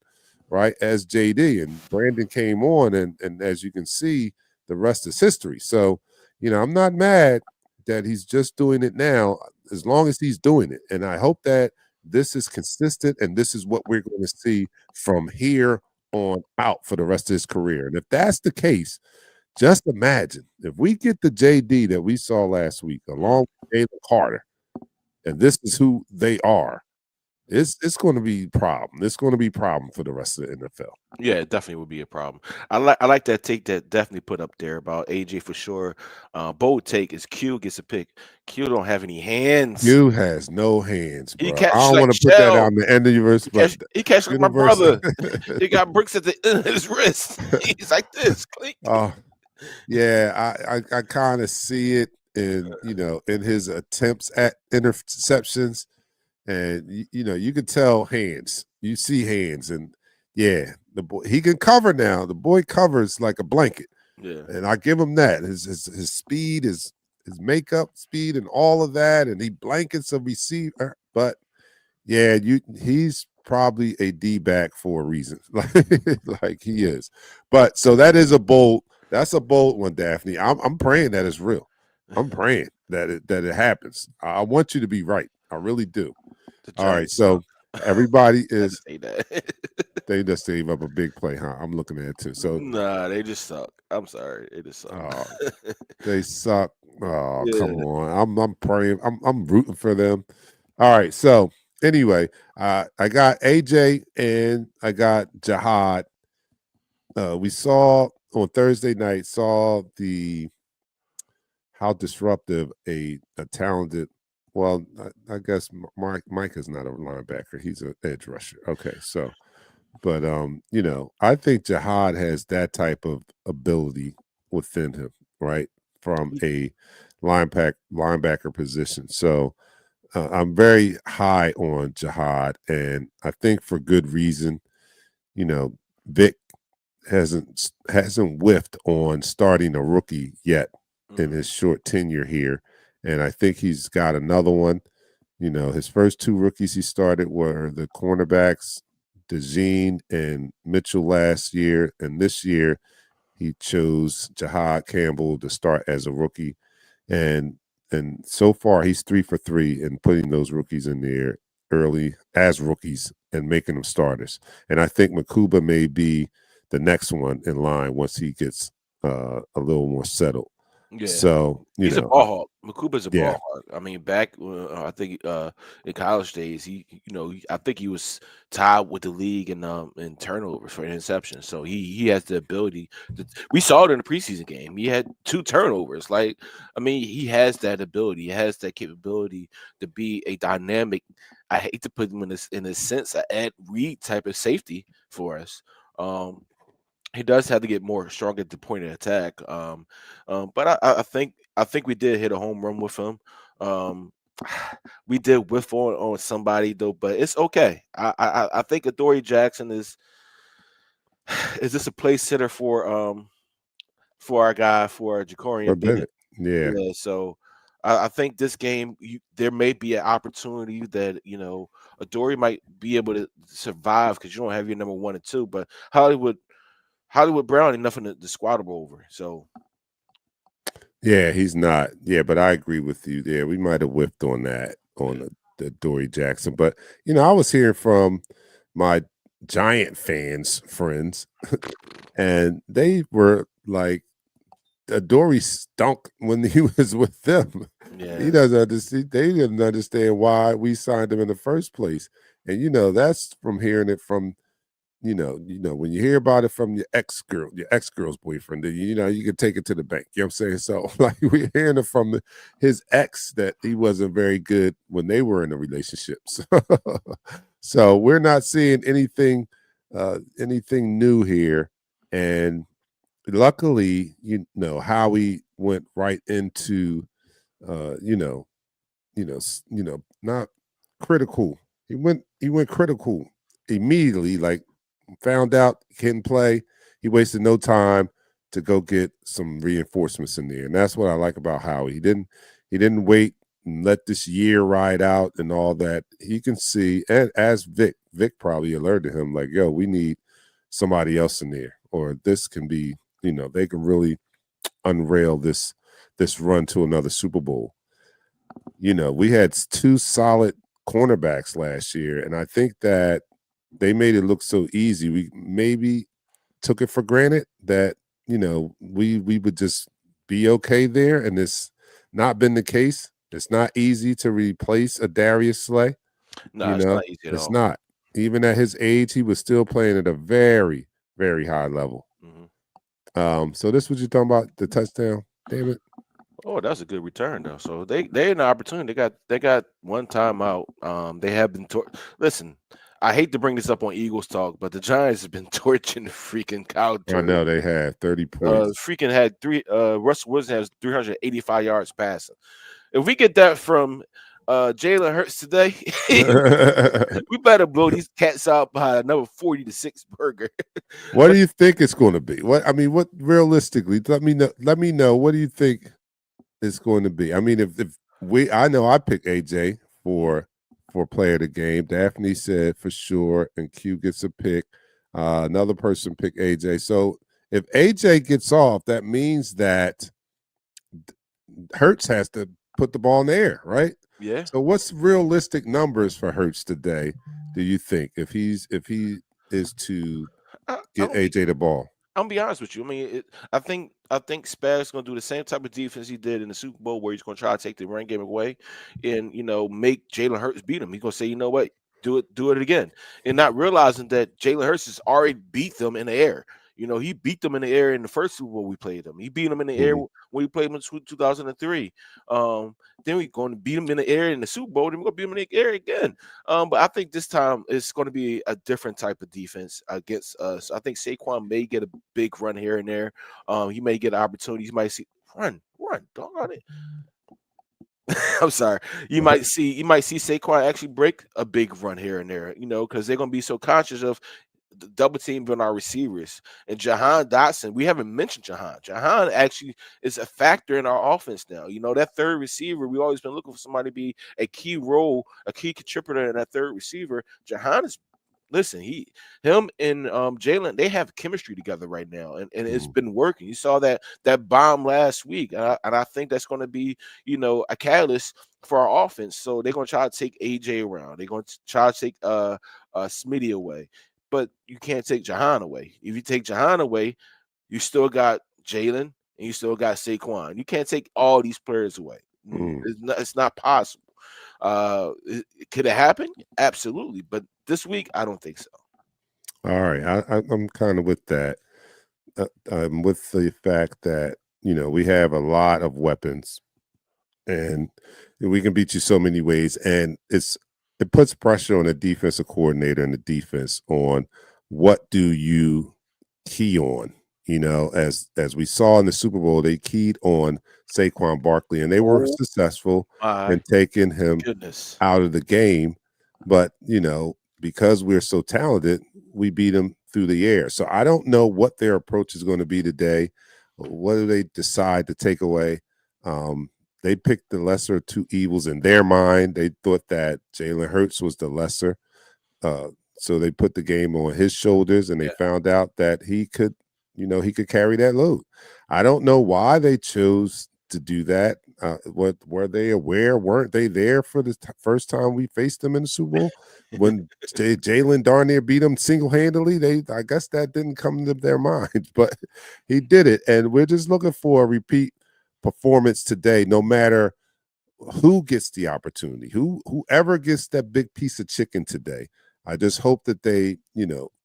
right, as JD, and Brandon came on, and as you can see, the rest is history. So, I'm not mad that he's just doing it now, as long as he's doing it, and I hope that this is consistent, and this is what we're going to see from here on out for the rest of his career. And if that's the case, just imagine if we get the JD that we saw last week along with Jalen Carter, and this is who they are, it's going to be a problem. It's going to be a problem for the rest of the NFL. Yeah, it definitely would be a problem. I like that take that definitely put up there about AJ for sure. Bold take is Q gets a pick. Q don't have any hands. Q has no hands, bro. I don't want to put that on the end of the universe, but he catch like my brother. He got bricks at the end of his wrist. He's like this. Yeah, I kind of see it in in his attempts at interceptions, and you can tell hands. You see hands, and yeah, the boy, he can cover now. The boy covers like a blanket. Yeah, and I give him that. His speed, his makeup speed, and all of that, and he blankets a receiver. But yeah, he's probably a D-back for a reason, like he is. But so that is a bold. That's a bold one, Daphne. I'm praying that it's real. I'm praying that it happens. I want you to be right. I really do. All right, so everybody is say that. They just gave up a big play, huh? I'm looking at it too. So, Nah, they just suck. I'm sorry, they just suck. uh, they suck. Oh, Yeah. come on. I'm praying. I'm rooting for them. All right. So anyway, I got AJ and I got Jihad. We saw on Thursday night, saw the how disruptive a talented, well, I guess Mike is not a linebacker. He's an edge rusher. Okay. So but I think Jihad has that type of ability within him, right? From a linebacker position. So I'm very high on Jihad, and I think for good reason. You know, Vic hasn't whiffed on starting a rookie yet in his short tenure here, and I think he's got another one. His first two rookies he started were the cornerbacks, DeJean and Mitchell last year, and this year he chose Jihad Campbell to start as a rookie, and so far he's 3 for 3 in putting those rookies in there early as rookies and making them starters. And I think Makuba may be the next one in line once he gets a little more settled. Yeah. So He's a ball hawk. Makuba's a yeah, ball hawk. I mean, back I think in college days, I think he was tied with the league in turnovers for interceptions. So he has the ability. We saw it in the preseason game. He had 2 turnovers. Like, I mean, he has that ability. He has that capability to be a dynamic. I hate to put him in a sense, a Ed Reed type of safety for us. He does have to get more strong at the point of attack. But I think we did hit a home run with him. Um, we did whiff on somebody though, but it's okay. I think Adoree Jackson is this a place sitter for our guy for for Jacorian Bennett. Bennett. Yeah. Yeah, so I think this game there may be an opportunity that Adoree might be able to survive because you don't have your number 1 and 2, but Hollywood Brown ain't nothing to squabble over. So Yeah, he's not. Yeah, but I agree with you there. We might have whiffed on that on yeah, the Dory Jackson. But I was hearing from my Giant fans friends, and they were like, Dory stunk when he was with them. He yeah, doesn't understand. They didn't understand why we signed him in the first place. And that's from hearing it from when you hear about it from your ex-girl's boyfriend, then you can take it to the bank. You know what I'm saying? So like we're hearing it from his ex that he wasn't very good when they were in a relationship. So we're not seeing anything new here. And luckily, Howie went right into uh, you know, not critical. He went critical immediately, like found out he couldn't play. He wasted no time to go get some reinforcements in there. And that's what I like about Howie. He didn't wait and let this year ride out and all that. He can see, and as Vic probably alerted him, like, yo, we need somebody else in there. Or this can be, they can really unrail this run to another Super Bowl. We had 2 solid cornerbacks last year, and I think that they made it look so easy. We maybe took it for granted that we would just be okay there, and it's not been the case. It's not easy to replace a Darius Slay. no, it's not easy at It's all. not. Even at his age, he was still playing at a very, very high level. Mhm. So this what you're talking about, the touchdown? Damn it. Oh, that's a good return though. So they in an opportunity. They got one timeout. They have been listen. I hate to bring this up on Eagles talk, but the Giants have been torching the freaking cow I turd. know they have 30 points. Freaking had Russell Wilson has 385 yards passing. If we get that from Jalen Hurts today, we better blow these cats out by another 40-6 burger. What But do you think it's going to be? What realistically? Let me know. Let me know. What do you think it's going to be? I mean, if I know I picked AJ for player of the game. Daphne said for sure, and Q gets a pick. Another person picked AJ. So if AJ gets off, that means that Hertz has to put the ball in the air, right? yeah, So what's realistic numbers for Hertz today? Do you think if he is to I, get I'm AJ the ball. I'm gonna be honest with you. I mean, I think Spags gonna do the same type of defense he did in the Super Bowl, where he's gonna try to take the run game away, and make Jalen Hurts beat him. He's gonna say, you know what, do it again, and not realizing that Jalen Hurts has already beat them in the air. He beat them in the air in the first Super Bowl we played them. He beat them in the air Mhm. when we played them in 2003. Then we're going to beat them in the air in the Super Bowl. Then we're going to beat them in the air again. But I think this time it's going to be a different type of defense against us. I think Saquon may get a big run here and there. He may get opportunities. You might see run, doggone it. I'm sorry. You might see Saquon actually break a big run here and there. Because they're going to be so conscious of the double team on our receivers. And Jahan Dotson, we haven't mentioned Jahan. Jahan actually is a factor in our offense now. That third receiver, we've always been looking for somebody to be a key role, a key contributor in that third receiver. Jahan is listen, him and Jalen, they have chemistry together right now, and it's Mhm. been working. You saw that bomb last week, and I think that's going to be a catalyst for our offense. So they're going to try to take AJ around. They're going to try to take Smitty away, but you can't take Jahan away. If you take Jahan away, you still got Jalen and you still got Saquon. You can't take all these players away. Mm. It's not possible. Could it happen? Absolutely, but this week I don't think so. All right, I'm kind of with that. I'm with the fact that we have a lot of weapons, and we can beat you so many ways, and it puts pressure on the defensive coordinator and the defense on what do you key on. As we saw in the Super Bowl, they keyed on Saquon Barkley, and they were Oh successful in my taking him goodness! out of the game. But, because we're so talented, we beat them through the air. So I don't know what their approach is going to be today. What do they decide to take away? They picked the lesser of two evils in their mind. They thought that Jalen Hurts was the lesser. Uh, so they put the game on his shoulders, and they Yeah, found out that he could carry that load. I don't know why they chose to do that. What were they aware? Weren't they there for the first time we faced them in the Super Bowl when Jalen darn near beat them single handedly? I guess that didn't come to their minds, but he did it, and we're just looking for a repeat performance today, no matter who gets the opportunity, whoever gets that big piece of chicken today. I just hope that they,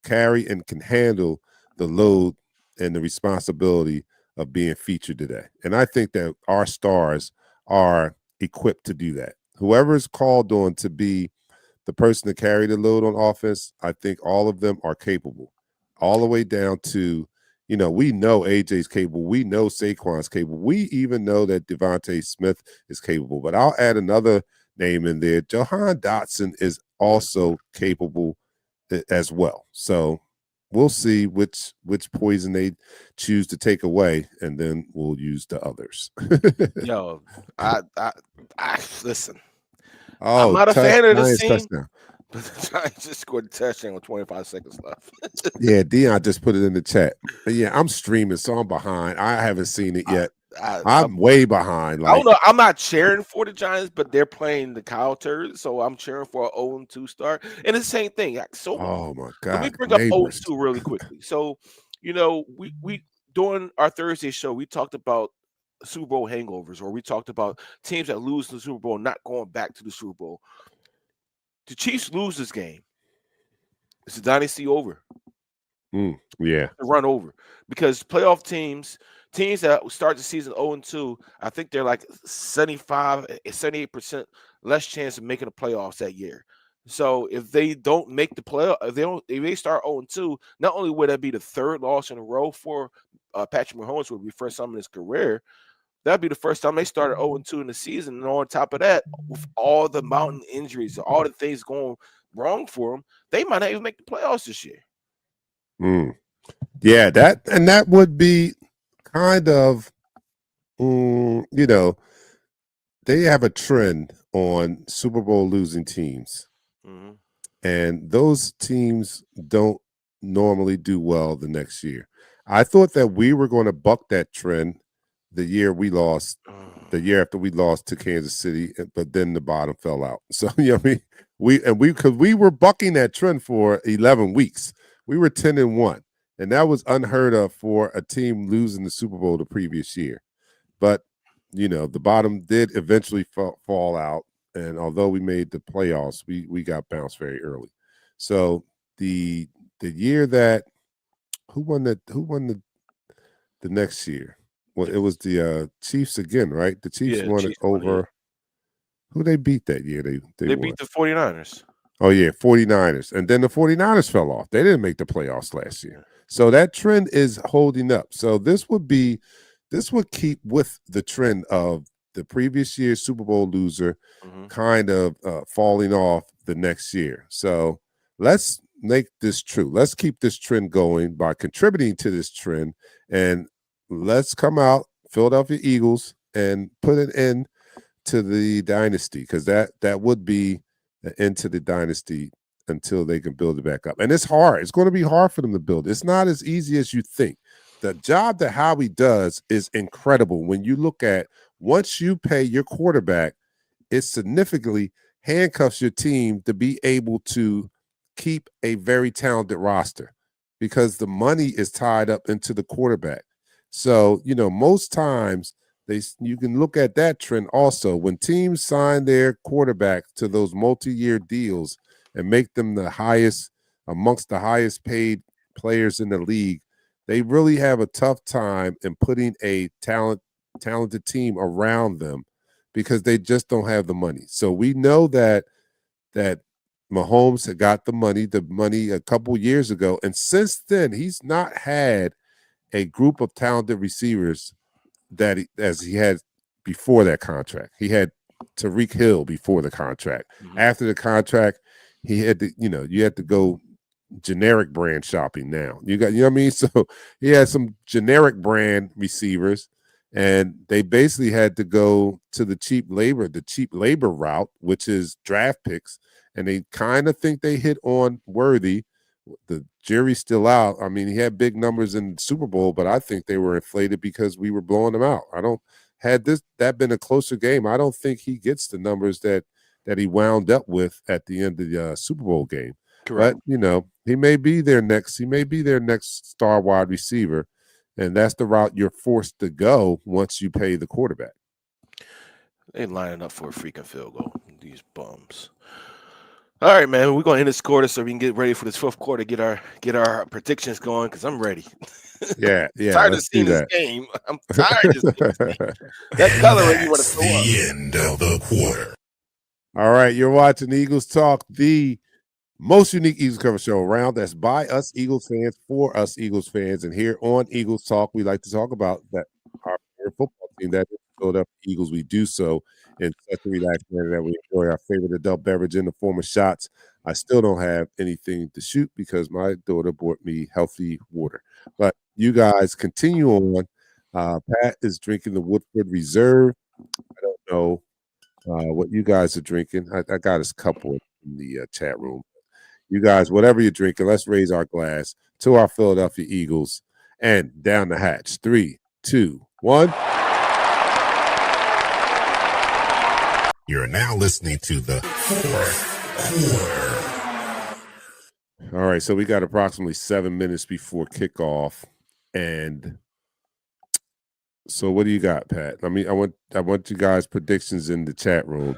carry and can handle the load and the responsibility of being featured today. And I think that our stars are equipped to do that. Whoever is called on to be the person to carry the load on offense, I think all of them are capable, all the way down to, we know AJ's capable. We know Saquon's capable. We even know that Devontae Smith is capable. But I'll add another name in there. Jahan Dotson is also capable as well. So we'll see which poison they choose to take away, and then we'll use the others. yo, I listen. I'm Oh, not a fan of this Giants team, touchdown. but the Giants just scored a touchdown with 25 seconds left. Yeah, Dion just put it in the chat. But yeah, I'm streaming, so I'm behind. I haven't seen it I, yet. I, I'm way behind. I don't Like, know. I'm not cheering for the Giants, but they're playing the Kyle Turd, so I'm cheering for an 0-2 start. And it's the same thing. So oh my let me God, bring up neighbors. 0-2 really quickly. So, we during our Thursday show, we talked about Super Bowl hangovers, or we talked about teams that lose the Super Bowl not going back to the Super Bowl. The Chiefs lose this game. It's a dynasty over. Yeah. Run over because playoff teams that start the season 0-2, I think they're like 78% less chance of making the playoffs that year. So if they don't make the playoff, if they start 0-2, not only would that be the third loss in a row for Patrick Mahomes, would be first time in his career. That'd be the first time they started 0-2 in the season. And on top of that, with all the mountain injuries, all the things going wrong for them, they might not even make the playoffs this year. Yeah, that would be kind of, they have a trend on Super Bowl losing teams, Mm-hmm. and those teams don't normally do well the next year. I thought that we were going to buck that trend the year we lost, the year after we lost to Kansas City, but then the bottom fell out. So, what I mean? Because we were bucking that trend for 11 weeks. We were 10-1, and that was unheard of for a team losing the Super Bowl the previous year. But the bottom did eventually fall out, and although we made the playoffs, we got bounced very early. So the year that who won the next year? Well, it was the Chiefs again, right? The Chiefs Yeah, won it Chiefs won it. over who they beat that year. They They won. beat the 49ers. Oh, yeah, 49ers. And then the 49ers fell off. They didn't make the playoffs last year. So that trend is holding up. So this would keep with the trend of the previous year's Super Bowl loser kind of falling off the next year. So let's make this true. Let's keep this trend going by contributing to this trend. And let's come out, Philadelphia Eagles, and put an end to the dynasty, because that would be the end to the dynasty until they can build it back up. And it's hard. It's going to be hard for them to build. It's not as easy as you think. The job that Howie does is incredible. When you look at once you pay your quarterback, it significantly handcuffs your team to be able to keep a very talented roster, because the money is tied up into the quarterback. So, most times you can look at that trend also. When teams sign their quarterback to those multi-year deals and make them amongst the highest paid players in the league, they really have a tough time in putting a talented team around them, because they just don't have the money. So we know that Mahomes had got the money a couple years ago, and since then he's not had a group of talented receivers as he had before that contract. He had Tyreek Hill before the contract. After the contract, he had to, you had to go generic brand shopping now. You know what I mean? So he had some generic brand receivers, and they basically had to go to the cheap labor route, which is draft picks. And they kind of think they hit on Worthy. The jury's still out. I mean, he had big numbers in the Super Bowl, but I think they were inflated because we were blowing him out. Had that been a closer game, I don't think he gets the numbers that he wound up with at the end of the Super Bowl game. Correct. But he may be their next star wide receiver, and that's the route you're forced to go once you pay the quarterback. They lining up for a freaking field goal. These bums. All right, man. We're gonna end this quarter so we can get ready for this fourth quarter. Get our predictions going, because I'm ready. Yeah. Tired of Let's seeing do this that. game. I'm tired of seeing this game. That color you want to That's throw up. the end of the quarter. All right, you're watching Eagles Talk, the most unique Eagles cover show around. That's by us Eagles fans, for us Eagles fans. And here on Eagles Talk, we like to talk about that our favorite football team, that is the Philadelphia Eagles. We do so in such a relaxed manner that we enjoy our favorite adult beverage in the form of shots. I still don't have anything to shoot because my daughter bought me healthy water. But you guys continue on. Pat is drinking the Woodford Reserve. I don't know what you guys are drinking. I got his couple in the chat room. You guys, whatever you're drinking, let's raise our glass to our Philadelphia Eagles and down the hatch. 3, 2, 1. You're now listening to the fourth quarter. All right, so we got approximately 7 minutes before kickoff, and so what do you got, Pat? I mean, I want you guys' predictions in the chat room.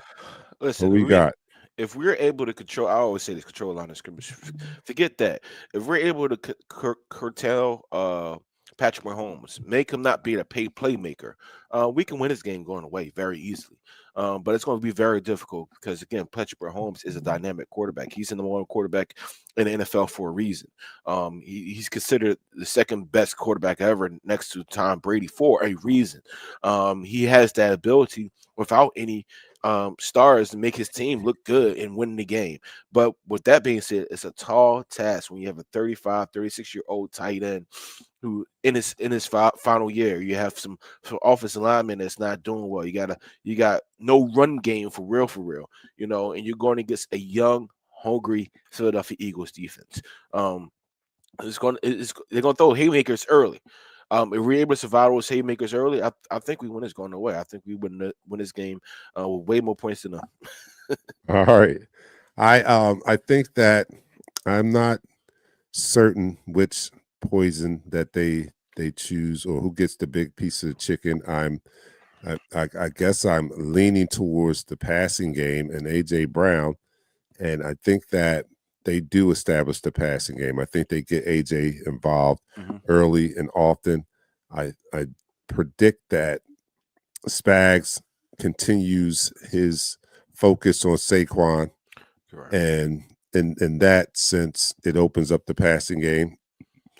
Listen, What we got? if we're able to control, I always say this: control line of scrimmage. Forget that. If we're able to curtail Patrick Mahomes, make him not be a paid playmaker, we can win this game going away very easily. But it's going to be very difficult because, again, Patrick Mahomes is a dynamic quarterback. He's the number one quarterback in the NFL for a reason. He's considered the second best quarterback ever, next to Tom Brady, for a reason. He has that ability without any stars to make his team look good and win the game. But with that being said, it's a tall task when you have a 35, 36-year-old tight end who in his final year. You have some offensive linemen that's not doing well. You got no run game for real, and you're going against a young, hungry Philadelphia Eagles defense. They're going to throw haymakers early. If we're able to survive those haymakers early, I think we win this going away. I think we win this game with way more points than them. All right. I think that I'm not certain which poison that they choose or who gets the big piece of the chicken. I guess I'm leaning towards the passing game and AJ Brown, and I think that they do establish the passing game. I think they get AJ involved early and often. I predict that Spags continues his focus on Saquon, Correct. and in that sense, it opens up the passing game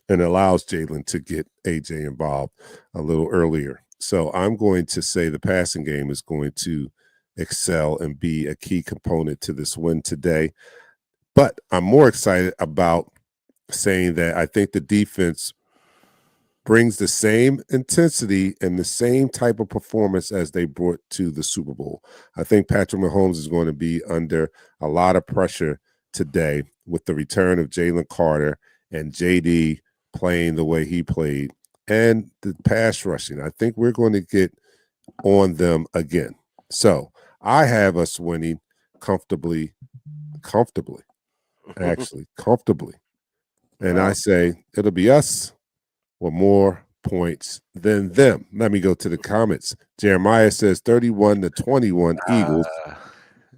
and allows Jalen to get AJ involved a little earlier. So I'm going to say the passing game is going to excel and be a key component to this win today. But I'm more excited about saying that I think the defense brings the same intensity and the same type of performance as they brought to the Super Bowl. I think Patrick Mahomes is going to be under a lot of pressure today with the return of Jalen Carter and JD playing the way he played and the pass rushing. I think we're going to get on them again. So I have us winning comfortably. And I say it'll be us with more points than them. Let me go to the comments. Jeremiah says 31-21 Eagles.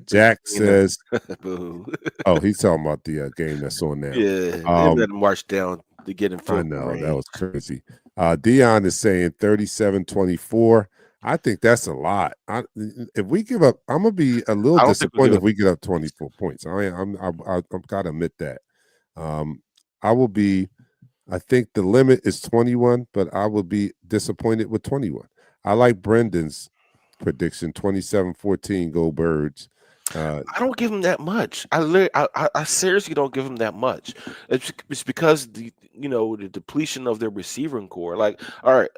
Jack says, oh, he's talking about the game that's on now. Yeah, they let him march down to get in field. I know, that was crazy. Dion is saying 37-24. I think that's a lot. If we give up, I'm gonna be a little disappointed if we get up 24 points. I'm gotta admit that. I will be. I think the limit is 21, but I will be disappointed with 21. I like Brendan's prediction: 27-14. Go Birds. I don't give him that much. I seriously don't give him that much. It's because the depletion of their receiving core. Like, all right,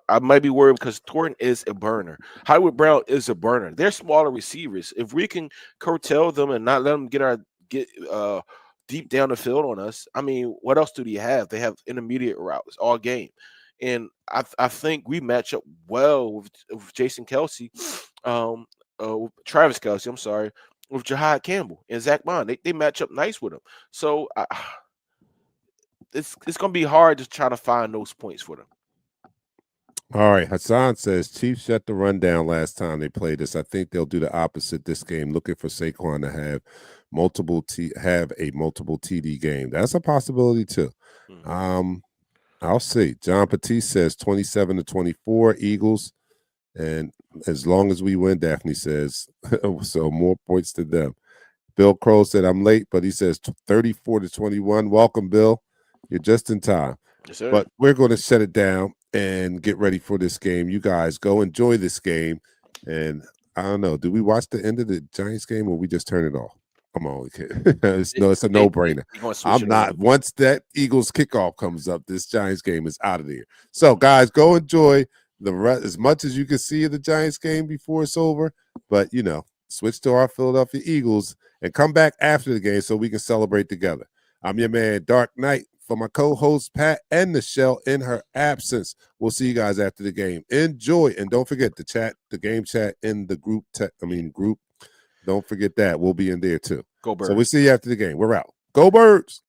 I might be worried because Thornton is a burner. Hollywood Brown is a burner. They're smaller receivers. If we can curtail them and not let them get deep down the field on us, I mean, what else do they have? They have intermediate routes all game, and I think we match up well with Jason Kelsey. Travis Kelsey, I'm sorry, with Jahad Campbell and Zach Bond. They match up nice with him. So it's going to be hard to try to find those points for them. All right. Hassan says Chiefs shut the rundown last time they played us. I think they'll do the opposite this game, looking for Saquon to have a multiple TD game. That's a possibility too. I'll see. John Petit says 27-24 Eagles. And as long as we win, Daphne says, so more points to them. Bill Crow said, I'm late, but he says 34-21. Welcome, Bill. You're just in time. Yes, sir. But we're going to shut it down and get ready for this game. You guys go enjoy this game. And I don't know, do we watch the end of the Giants game or we just turn it off? I'm only kidding. It's a no-brainer. I'm not. Once that Eagles kickoff comes up, this Giants game is out of there. So, guys, go enjoy the rest as much as you can see of the Giants game before it's over. But, switch to our Philadelphia Eagles and come back after the game so we can celebrate together. I'm your man, DarkKnight, for my co-host, Pat, and Nichelle in her absence. We'll see you guys after the game. Enjoy. And don't forget the game chat in the group. Don't forget that. We'll be in there too. Go Birds. So we'll see you after the game. We're out. Go Birds.